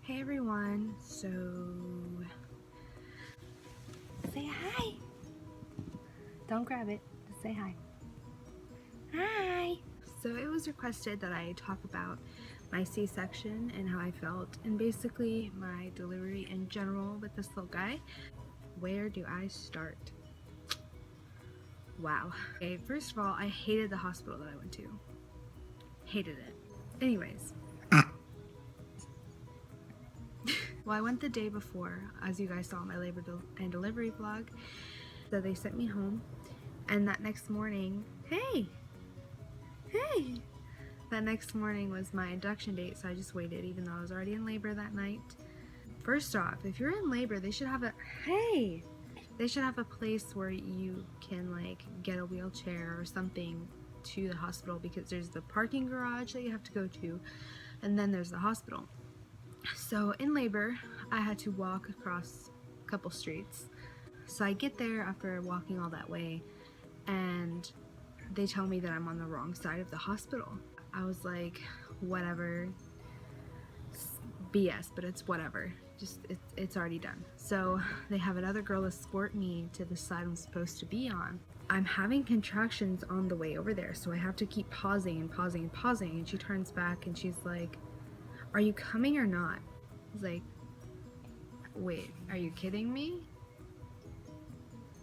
Hey everyone, so say hi. Don't grab it, just say hi. Hi! So it was requested that I talk about my C-section and how I felt, and basically my delivery in general with this little guy. Where do I start? Wow. Okay, first of all, I hated the hospital that I went to. Hated it. Anyways. Well, I went the day before, as you guys saw in my labor and delivery vlog. So they sent me home, and that next morning, hey! That next morning was my induction date, so I just waited even though I was already in labor that night. First off, if you're in labor, they should have a place where you can like get a wheelchair or something to the hospital, because there's the parking garage that you have to go to, and then there's the hospital. So in labor, I had to walk across a couple streets. So I get there after walking all that way, and they tell me that I'm on the wrong side of the hospital. I was like, whatever, BS, but it's whatever. Just, it's already done. So they have another girl escort me to the side I'm supposed to be on. I'm having contractions on the way over there, so I have to keep pausing and pausing and pausing, and she turns back and she's like, "Are you coming or not?" I was like, "Wait, are you kidding me?"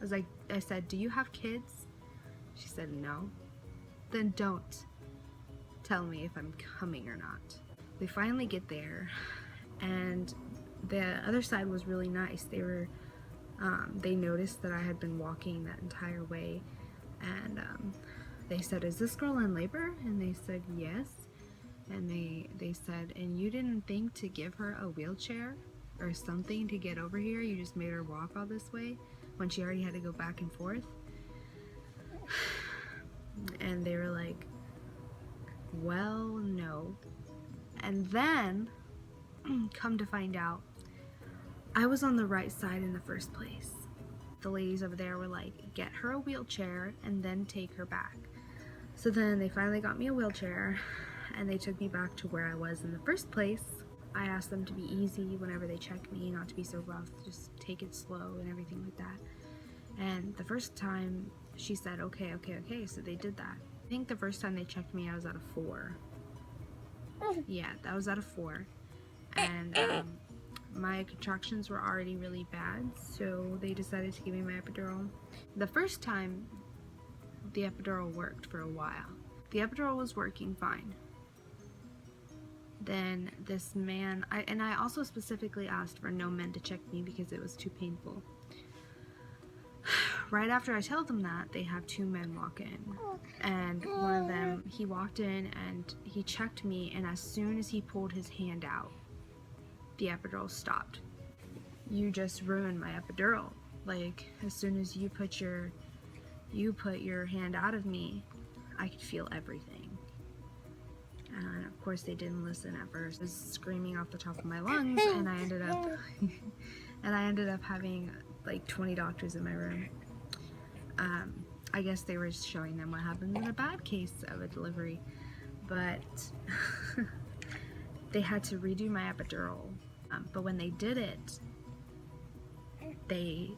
I said, "Do you have kids?" She said, "No." "Then don't tell me if I'm coming or not." We finally get there, and the other side was really nice. They noticed that I had been walking that entire way, and they said, "Is this girl in labor?" And they said, "Yes." And they said, "And you didn't think to give her a wheelchair or something to get over here? You just made her walk all this way when she already had to go back and forth?" And they were like, "Well, no." And then, come to find out, I was on the right side in the first place. The ladies over there were like, "Get her a wheelchair and then take her back." So then they finally got me a wheelchair, and they took me back to where I was in the first place. I asked them to be easy whenever they check me, not to be so rough, just take it slow and everything like that. And the first time she said, okay, so they did that. I think the first time they checked me I was at a 4. Yeah, that was at a 4. And my contractions were already really bad, so they decided to give me my epidural. The first time the epidural worked for a while. The epidural was working fine. Then this man, I also specifically asked for no men to check me because it was too painful. Right after I tell them that, they have 2 men walk in, and one of them, he walked in and he checked me, and as soon as he pulled his hand out, the epidural stopped. "You just ruined my epidural. Like, as soon as you put your hand out of me, I could feel everything." And of course they didn't listen at first. I was screaming off the top of my lungs, and I ended up having like 20 doctors in my room. I guess they were showing them what happens in a bad case of a delivery, but they had to redo my epidural. But when they did it, they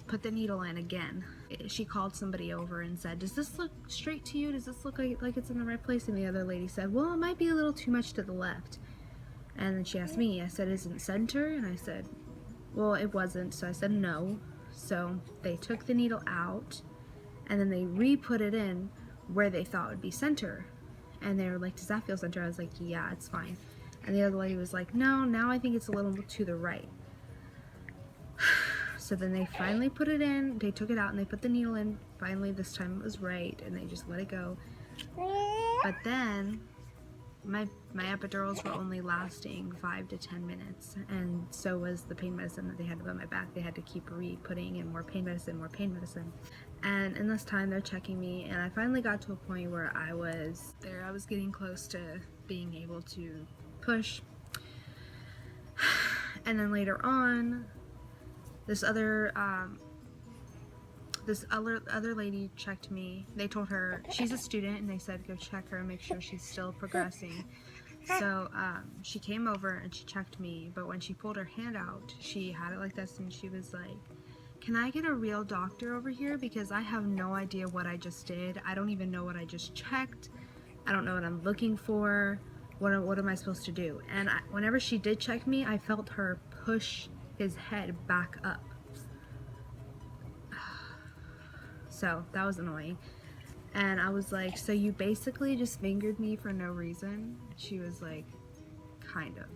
put the needle in again. She called somebody over and said, "Does this look straight to you? Does this look like it's in the right place?" And the other lady said, "Well, it might be a little too much to the left." And then she asked me, I said, "Isn't it center?" And I said, "Well, it wasn't." So I said no. So they took the needle out, and then they re-put it in where they thought would be center. And they were like, "Does that feel center?" I was like, "Yeah, it's fine." And the other lady was like, "No, now I think it's a little to the right." So then they finally put it in, they took it out and they put the needle in. Finally, this time it was right, and they just let it go. But then my epidurals were only lasting 5 to 10 minutes, and so was the pain medicine that they had to put on my back. They had to keep re-putting in more pain medicine. And in this time they're checking me, and I finally got to a point where I was getting close to being able to push. And then later on, this other lady checked me. They told her she's a student, and they said go check her and make sure she's still progressing. So she came over and she checked me, but when she pulled her hand out, she had it like this and she was like, "Can I get a real doctor over here? Because I have no idea what I just did. I don't even know what I just checked. I don't know what I'm looking for. What am I supposed to do?" And whenever she did check me, I felt her push his head back up. So that was annoying. And I was like, "So you basically just fingered me for no reason?" She was like, "Kind of."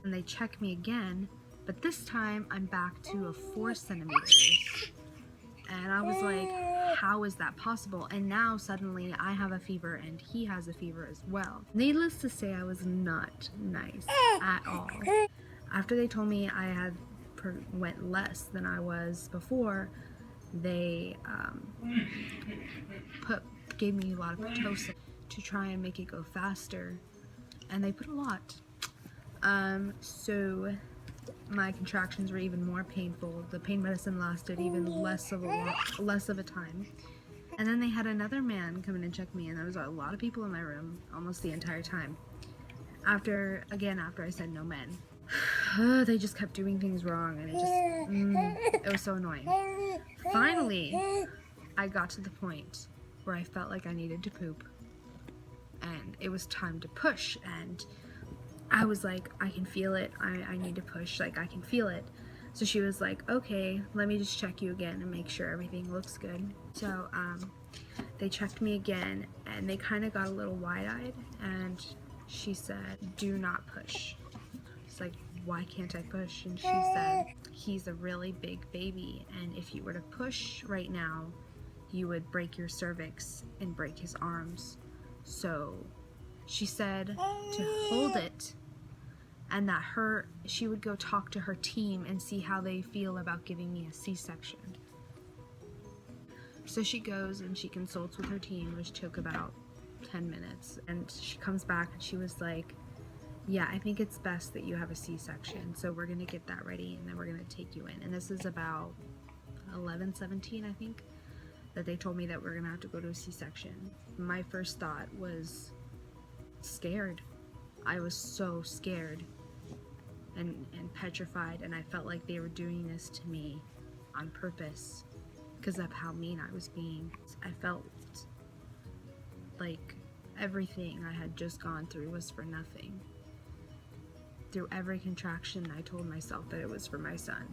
And they check me again, but this time I'm back to a 4 centimeters. And I was like, how is that possible? And now suddenly I have a fever and he has a fever as well. Needless to say, I was not nice at all. After they told me I had went less than I was before, they gave me a lot of Pitocin to try and make it go faster, and they put a lot. So my contractions were even more painful. The pain medicine lasted even less of a time. And then they had another man come in and check me, and there was a lot of people in my room almost the entire time. After I said no men, they just kept doing things wrong, and it was so annoying. Finally, I got to the point where I felt like I needed to poop, and it was time to push, and I was like, I can feel it, I need to push, like I can feel it. So she was like, "Okay, let me just check you again and make sure everything looks good." So they checked me again, and they kind of got a little wide-eyed, and she said, "Do not push." It's like, "Why can't I push?" And she said, "He's a really big baby, and if you were to push right now, you would break your cervix and break his arms." So she said to hold it, and that she would go talk to her team and see how they feel about giving me a C-section. So she goes and she consults with her team, which took about 10 minutes, and she comes back and she was like, "Yeah, I think it's best that you have a C-section, so we're gonna get that ready and then we're gonna take you in." And this is about 11:17, I think, that they told me that we're gonna have to go to a C-section. My first thought was scared. I was so scared and petrified, and I felt like they were doing this to me on purpose because of how mean I was being. I felt like everything I had just gone through was for nothing. Through every contraction, I told myself that it was for my son,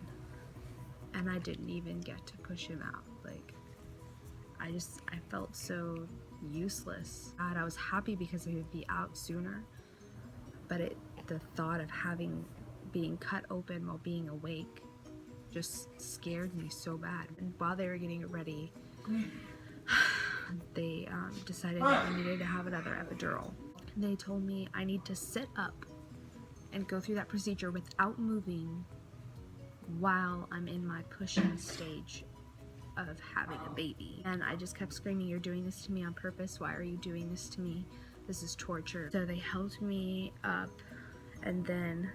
and I didn't even get to push him out. Like, I felt so useless. I was happy because he would be out sooner, but the thought of being cut open while being awake just scared me so bad. And while they were getting it ready, they decided that we needed to have another epidural. They told me I need to sit up and go through that procedure without moving while I'm in my pushing stage of having a baby. And I just kept screaming, "You're doing this to me on purpose. Why are you doing this to me? This is torture." So they held me up, and then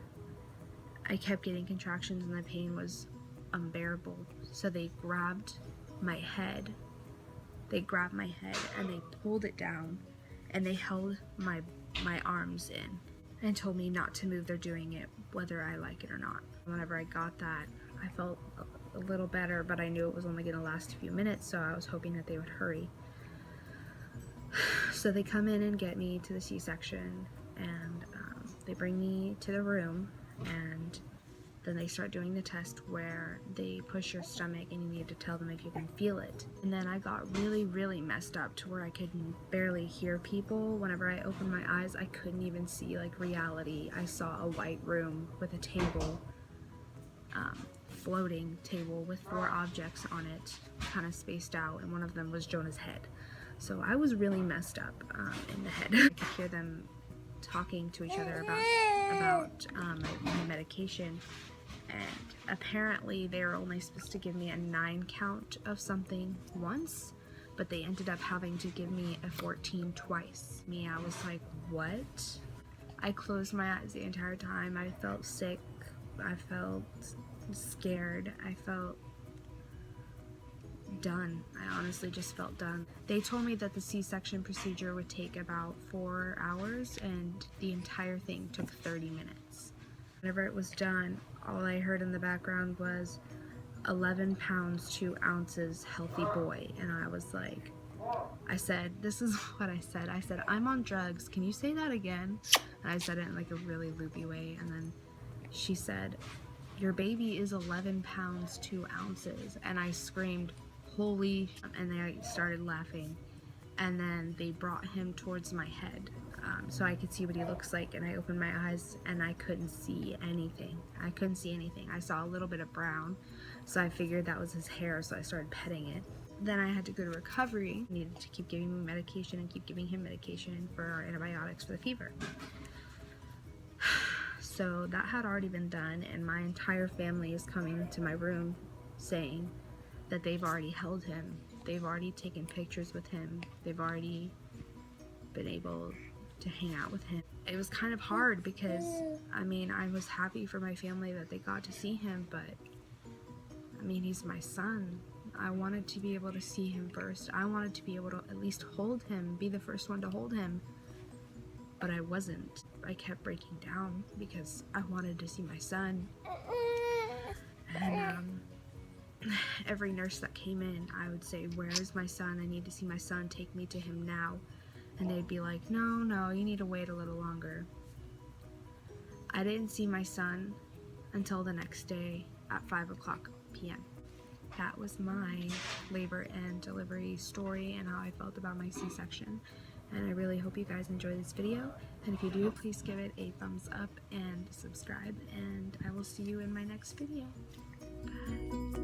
I kept getting contractions and the pain was unbearable. So they grabbed my head. And they pulled it down, and they held my arms in and told me not to move. They're doing it whether I like it or not. Whenever I got that, I felt a little better, but I knew it was only going to last a few minutes, so I was hoping that they would hurry. So they come in and get me to the C-section, and they bring me to the room, and then they start doing the test where they push your stomach and you need to tell them if you can feel it. And then I got really, really messed up to where I could barely hear people. Whenever I opened my eyes, I couldn't even see like reality. I saw a white room with a table, floating table with 4 objects on it, kind of spaced out, and one of them was Jonah's head. So I was really messed up in the head. I could hear them talking to each other about my medication, and apparently they were only supposed to give me a 9 count of something once, but they ended up having to give me a 14 twice. I was like, what? I closed my eyes the entire time. I felt sick. I felt scared. I felt done. I honestly just felt done. They told me that the C-section procedure would take about 4 hours, and the entire thing took 30 minutes. Whenever it was done, all I heard in the background was 11 pounds 2 ounces healthy boy, and I was like, I said, this is what I said. I said, I'm on drugs. Can you say that again? And I said it in like a really loopy way, and then she said, your baby is 11 pounds 2 ounces. And I screamed, holy, and they started laughing. And then they brought him towards my head so I could see what he looks like, and I opened my eyes and I couldn't see anything. I couldn't see anything. I saw a little bit of brown, so I figured that was his hair, so I started petting it. Then I had to go to recovery. I needed to keep giving me medication and keep giving him medication for our antibiotics for the fever. So that had already been done, and my entire family is coming to my room saying that they've already held him. They've already taken pictures with him. They've already been able to hang out with him. It was kind of hard because, I mean, I was happy for my family that they got to see him, but, I mean, he's my son. I wanted to be able to see him first. I wanted to be able to at least hold him, be the first one to hold him, but I wasn't. I kept breaking down because I wanted to see my son. And, every nurse that came in, I would say, where is my son? I need to see my son. Take me to him now. And they'd be like, no, you need to wait a little longer. I didn't see my son until the next day at 5:00 p.m. That was my labor and delivery story and how I felt about my C-section. And I really hope you guys enjoy this video. And if you do, please give it a thumbs up and subscribe. And I will see you in my next video. Bye.